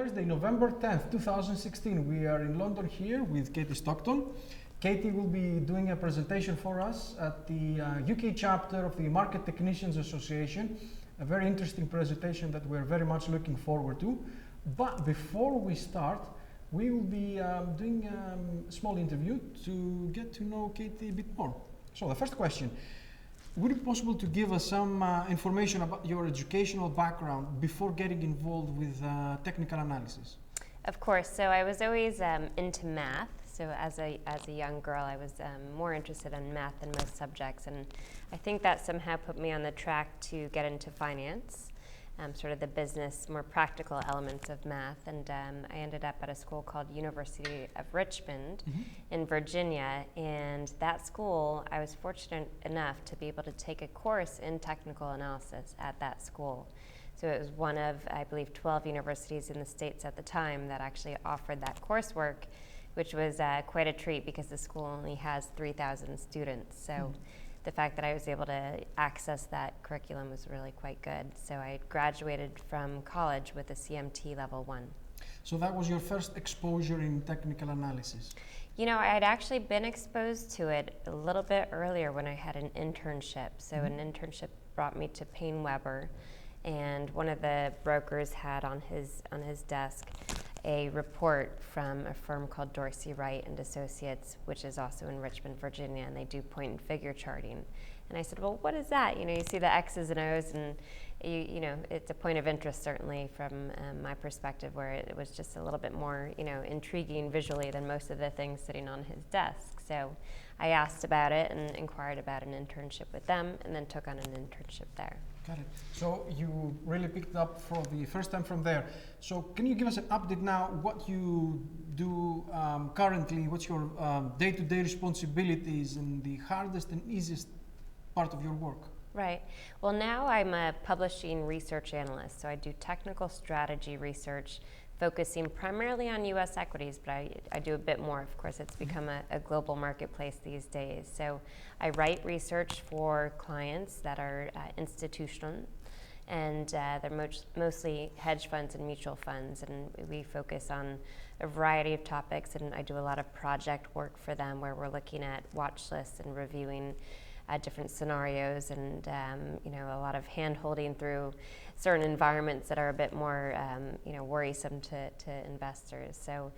Thursday, November 10th, 2016. We are in London here with Katie Stockton. Katie will be doing a presentation for us at the UK chapter of the Market Technicians Association. A very interesting presentation that we're very much looking forward to. But before we start, we will be doing a small interview to get to know Katie a bit more. So the first question. Would it be possible to give us some information about your educational background before getting involved with technical analysis? Of course. So I was always into math. So as a young girl, I was more interested in math than most subjects. And I think that somehow put me on the track to get into finance, sort of the business, more practical elements of math. And I ended up at a school called University of Richmond in Virginia. And that school, I was fortunate enough to be able to take a course in technical analysis at that school. So it was one of, I believe, 12 universities in the States at the time that actually offered that coursework, which was quite a treat because the school only has 3,000 students. So the fact that I was able to access that curriculum was really quite good. So I graduated from college with a CMT level 1. So that was your first exposure in technical analysis? You know, I had actually been exposed to it a little bit earlier when I had an internship. So an internship brought me to Payne Weber, and one of the brokers had on his desk a report from a firm called Dorsey Wright and Associates, which is also in Richmond, Virginia, and they do point and figure charting. And I said, well, what is that? You know, you see the X's and O's, and you know, it's a point of interest certainly from my perspective, where it was just a little bit more, you know, intriguing visually than most of the things sitting on his desk. So I asked about it and inquired about an internship with them, and then took on an internship there. Got it. So you really picked up for the first time from there. So can you give us an update now, what you do currently, what's your day-to-day responsibilities and the hardest and easiest part of your work? Right. Well, now I'm a publishing research analyst, so I do technical strategy research, focusing primarily on U.S. equities, but I do a bit more. Of course, it's become a global marketplace these days. So I write research for clients that are institutional, and they're mostly hedge funds and mutual funds, and we focus on a variety of topics, and I do a lot of project work for them where we're looking at watch lists and reviewing different scenarios, and you know, a lot of hand-holding through certain environments that are a bit more you know, worrisome to investors. So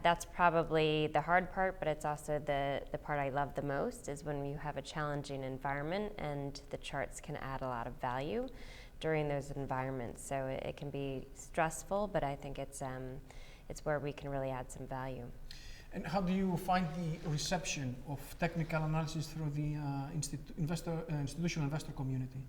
that's probably the hard part, but it's also the part I love the most, is when you have a challenging environment and the charts can add a lot of value during those environments. So it can be stressful, but I think it's where we can really add some value. And how do you find the reception of technical analysis through the institutional investor community?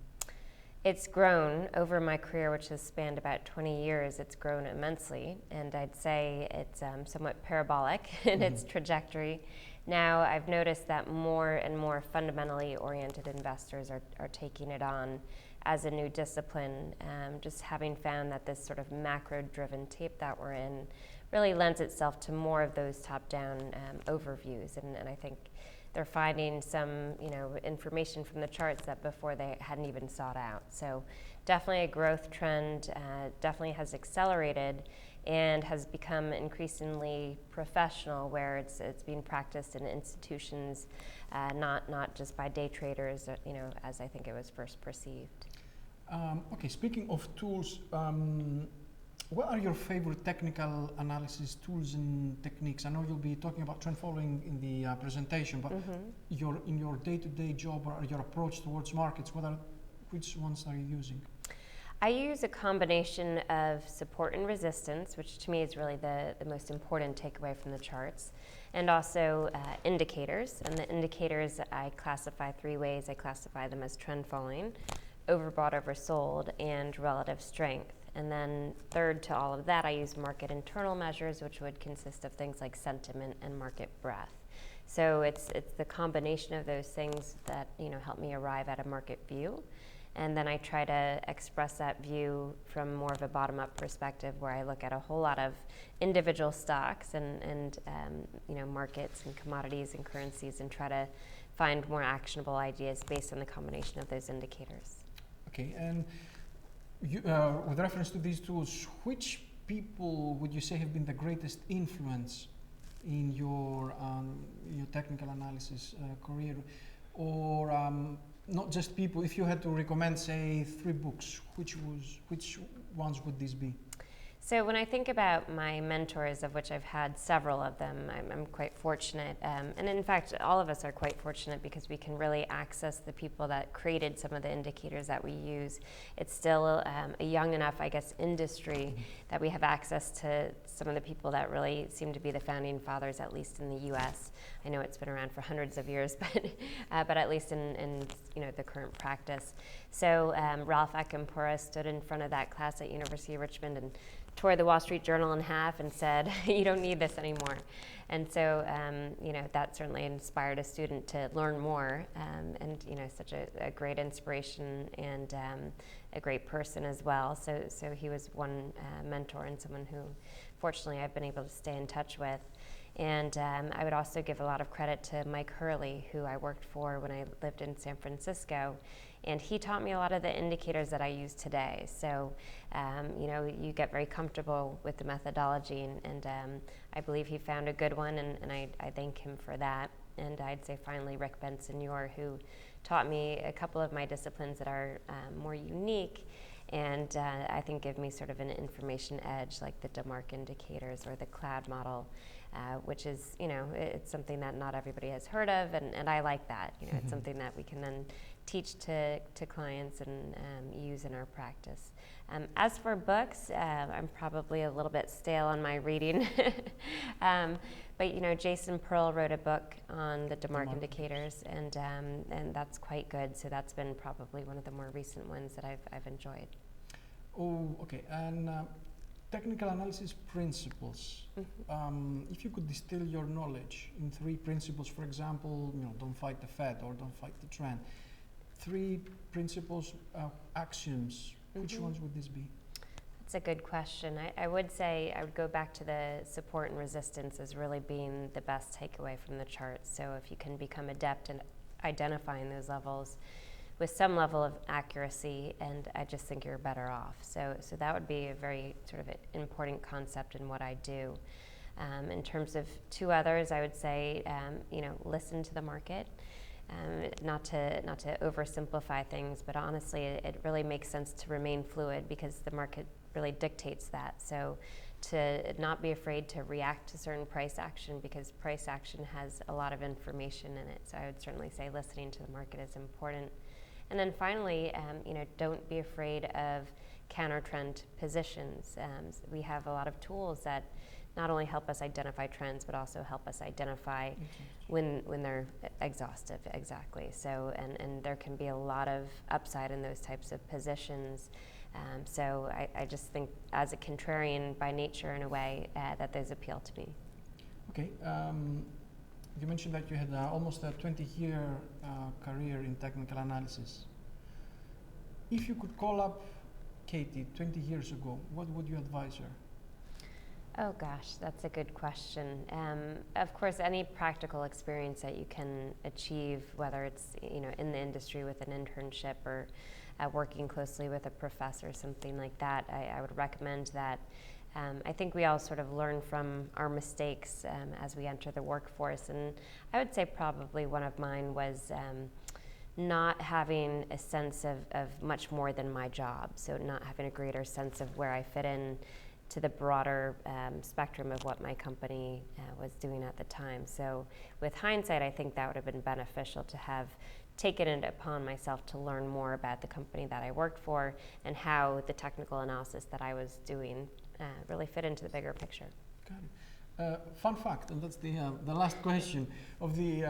It's grown over my career, which has spanned about 20 years. It's grown immensely, and I'd say it's somewhat parabolic in its trajectory. Now I've noticed that more and more fundamentally oriented investors are taking it on as a new discipline, just having found that this sort of macro-driven tape that we're in really lends itself to more of those top-down overviews, and I think they're finding some, you know, information from the charts that before they hadn't even sought out. So definitely a growth trend, definitely has accelerated and has become increasingly professional, where it's being practiced in institutions, not just by day traders, you know, as I think it was first perceived. Okay, speaking of tools, what are your favorite technical analysis tools and techniques? I know you'll be talking about trend following in the presentation, but in your day-to-day job or your approach towards markets, which ones are you using? I use a combination of support and resistance, which to me is really the most important takeaway from the charts, and also indicators. And the indicators I classify 3 ways. I classify them as trend following, overbought, oversold, and relative strength. And then third to all of that, I use market internal measures, which would consist of things like sentiment and market breadth. So it's the combination of those things that, you know, help me arrive at a market view. And then I try to express that view from more of a bottom-up perspective, where I look at a whole lot of individual stocks and you know, markets and commodities and currencies, and try to find more actionable ideas based on the combination of those indicators. Okay, and you, with reference to these tools, which people would you say have been the greatest influence in your technical analysis career, or not just people? If you had to recommend, say, 3 books, which ones would these be? So when I think about my mentors, of which I've had several of them, I'm quite fortunate. And in fact, all of us are quite fortunate because we can really access the people that created some of the indicators that we use. It's still a young enough, I guess, industry that we have access to some of the people that really seem to be the founding fathers, at least in the US. I know it's been around for hundreds of years, but at least in the current practice. So Ralph Acampora stood in front of that class at University of Richmond and tore the Wall Street Journal in half and said, you don't need this anymore. And so, that certainly inspired a student to learn more, and such a great inspiration and a great person as well. So he was one mentor and someone who, fortunately, I've been able to stay in touch with. And I would also give a lot of credit to Mike Hurley, who I worked for when I lived in San Francisco. And he taught me a lot of the indicators that I use today. So, you get very comfortable with the methodology, and I believe he found a good one, and I thank him for that. And I'd say finally Rick Bensignor, who taught me a couple of my disciplines that are more unique, and I think give me sort of an information edge, like the DeMark indicators or the CLAD model, which is, it's something that not everybody has heard of, and I like that. It's something that we can then teach to clients and use in our practice. As for books, I'm probably a little bit stale on my reading, but Jason Pearl wrote a book on the DeMark indicators, and that's quite good. So that's been probably one of the more recent ones that I've enjoyed. Oh, okay. And technical analysis principles. If you could distill your knowledge in 3 principles, for example, don't fight the Fed or don't fight the trend. 3 principles, axioms. Which ones would this be? That's a good question. I would say I would go back to the support and resistance as really being the best takeaway from the chart. So if you can become adept in identifying those levels with some level of accuracy, and I just think you're better off. So that would be a very sort of important concept in what I do. In terms of 2 others, I would say, listen to the market. Not to oversimplify things, but honestly, it really makes sense to remain fluid because the market really dictates that. So to not be afraid to react to certain price action, because price action has a lot of information in it. So I would certainly say listening to the market is important. And then finally, don't be afraid of counter-trend positions. We have a lot of tools that not only help us identify trends, but also help us identify when they're exhaustive, exactly. So, and there can be a lot of upside in those types of positions. So I just think as a contrarian by nature, in a way, that those appeal to me. Okay. You mentioned that you had almost a 20-year career in technical analysis. If you could call up Katie 20 years ago, what would you advise her? Oh gosh, that's a good question. Of course, any practical experience that you can achieve, whether it's in the industry with an internship or working closely with a professor, something like that, I would recommend that. I think we all sort of learn from our mistakes as we enter the workforce, and I would say probably one of mine was not having a sense of much more than my job, so not having a greater sense of where I fit in to the broader spectrum of what my company was doing at the time. So with hindsight, I think that would have been beneficial to have taken it upon myself to learn more about the company that I worked for and how the technical analysis that I was doing really fit into the bigger picture. Got it. Fun fact, and that's the last question of the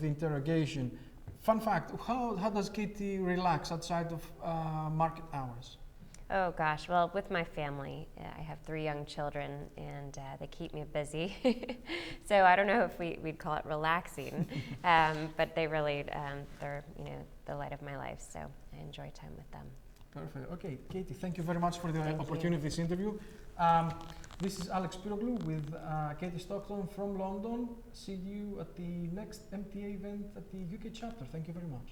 interrogation. Fun fact: how does Katie relax outside of market hours? Oh gosh, well, with my family, I have 3 young children, and they keep me busy. So I don't know if we'd call it relaxing, but they really, they're the light of my life. So I enjoy time with them. Perfect. Okay, Katie, thank you very much for the opportunity of this interview. This is Alex Piroglu with Katie Stockton from London. See you at the next MTA event at the UK chapter. Thank you very much.